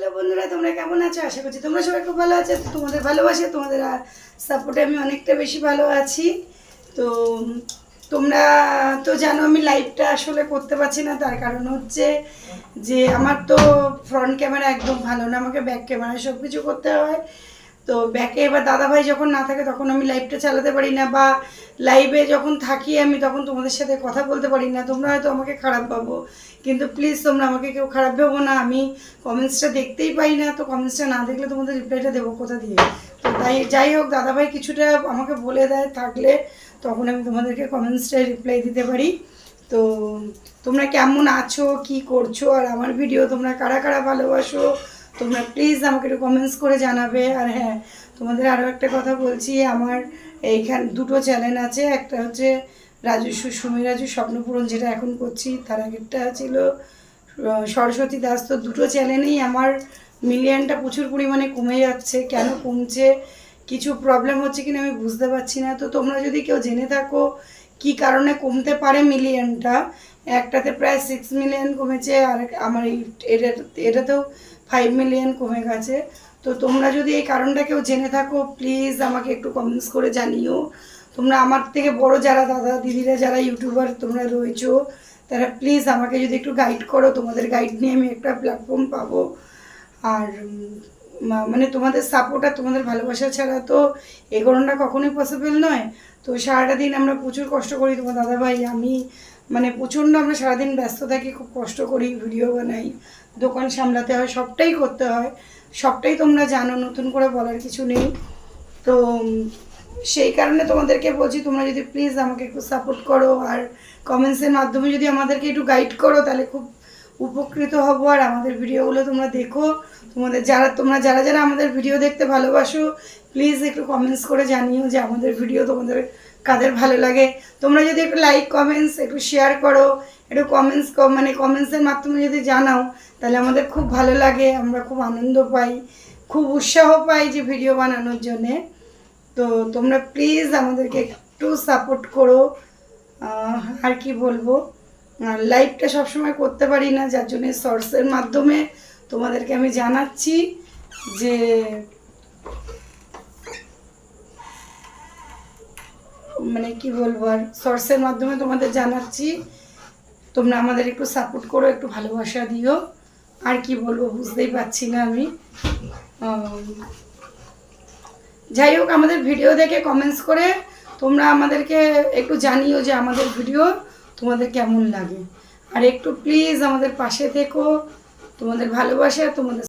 Hello বন্ধুরা, তোমরা কেমন আছো? আশা করছি তোমরা সবাই খুব ভালো আছো। তোমাদের ভালোবাসে, তোমাদের সাপোর্টে আমি অনেকটা বেশি ভালো আছি। তো তোমরা তো জানো আমি লাইভটা আসলে করতে পারছি না, তার কারণ হচ্ছে যে আমার তো ফ্রন্ট ক্যামেরা একদম ভালো না, আমাকে ব্যাক ক্যামেরায় সব কিছু করতে হয়। তো ব্যাকে এবার দাদাভাই যখন না থাকে তখন আমি লাইভটা চালাতে পারি না, বা লাইভে যখন থাকি আমি তখন তোমাদের সাথে কথা বলতে পারি না। তোমরা হয়তো আমাকে খারাপ ভাবো, কিন্তু প্লিজ তোমরা আমাকে কেউ খারাপ ভাবো না। আমি কমেন্টসটা দেখতেই পাই না, তো কমেন্টসটা না দেখলে তোমাদের রিপ্লাইটা দেবো কোথা দিয়ে? তো তাই যাই হোক, দাদাভাই কিছুটা আমাকে বলে দেয় থাকলে তখন আমি তোমাদেরকে কমেন্টসটায় রিপ্লাই দিতে পারি। তো তোমরা কেমন আছো, কি করছো, আর আমার ভিডিও তোমরা কারা কারা ভালোবাসো তোমরা প্লিজ আমাকে একটু কমেন্টস করে জানাবে। আর হ্যাঁ, তোমাদের আরও একটা কথা বলছি, আমার এইখানে দুটো চ্যানেল আছে। একটা হচ্ছে সুমি রাজু স্বপ্নপূরণ, যেটা এখন করছি, তার আগেরটা ছিল সরস্বতী দাস। তো দুটো চ্যানেলেই আমার মিলিয়নটা প্রচুর পরিমাণে কমে যাচ্ছে। কেন কমছে, কিছু প্রবলেম হচ্ছে কিনা আমি বুঝতে পারছি না। তো তোমরা যদি কেউ জেনে থাকো কি কারণে কমতে পারে মিলিয়নটা, একটাতে প্রায় 6 মিলিয়ন কমেছে, আর আমার এটাতেও 5 মিলিয়ন কমে গেছে। তো তোমরা যদি এই কারণটা কেউ জেনে থাকো প্লিজ আমাকে একটু কমেন্টস করে জানিও। তোমরা আমার থেকে বড় যারা দাদা দিদিরা যারা ইউটিউবার তোমরা রয়েছো, তারা প্লিজ আমাকে যদি একটু গাইড করো, তোমাদের গাইড নিয়ে আমি একটা প্ল্যাটফর্ম পাবো। আর মানে তোমাদের সাপোর্ট আর তোমাদের ভালোবাসা ছাড়া তো এগোনোটা কখনোই পসিবল নয়। তো সারাটা দিন আমরা প্রচুর কষ্ট করি, তোমার দাদাভাই আমি মানে প্রচণ্ড আমরা সারাদিন ব্যস্ত থাকি, খুব কষ্ট করি, ভিডিও বানাই, দোকান সামলাতে হয়, সবটাই করতে হয়, সবটাই তোমরা জানো, নতুন করে বলার কিছু নেই। তো সেই কারণে তোমাদেরকে বলছি, তোমরা যদি প্লিজ আমাকে একটু সাপোর্ট করো আর কমেন্টসের মাধ্যমে যদি আমাদেরকে একটু গাইড করো তাহলে খুব উপকৃত হব। আর আমাদের ভিডিওগুলো তোমরা দেখো, তোমরা যারা যারা আমাদের ভিডিও দেখতে ভালোবাসো প্লিজ একটু কমেন্টস করে জানিও যে আমাদের ভিডিও তোমাদের কাদের ভালো লাগে। তোমরা যদি একটু লাইক কমেন্টস একটু শেয়ার করো, একটু কমেন্টসের মাধ্যমে যদি জানাও তাহলে আমাদের খুব ভালো লাগে, আমরা খুব আনন্দ পাই, খুব উৎসাহ পাই যে ভিডিও বানানোর জন্যে। তো তোমরা প্লিজ আমাদেরকে একটু সাপোর্ট করো। আর কি বলবো, লাইভটা সবসময় করতে পারি না, যার জন্য শর্টসের মাধ্যমে তোমাদেরকে আমি জানাচ্ছি যে মানে কি বলবো, আর শর্টসের মাধ্যমে তোমাদের জানাচ্ছি তোমরা আমাদের একটু সাপোর্ট করো, একটু ভালোবাসা দিও। আর কি বলবো বুঝতেই পারছি না আমি। যাই হোক, আমাদের ভিডিও দেখে কমেন্টস করে তোমরা আমাদেরকে একটু জানিও যে আমাদের ভিডিও তোমাদের কেমন লাগে। আর একটু প্লিজ আমাদের পাশে থেকো, তোমাদের ভালোবাসা তোমাদের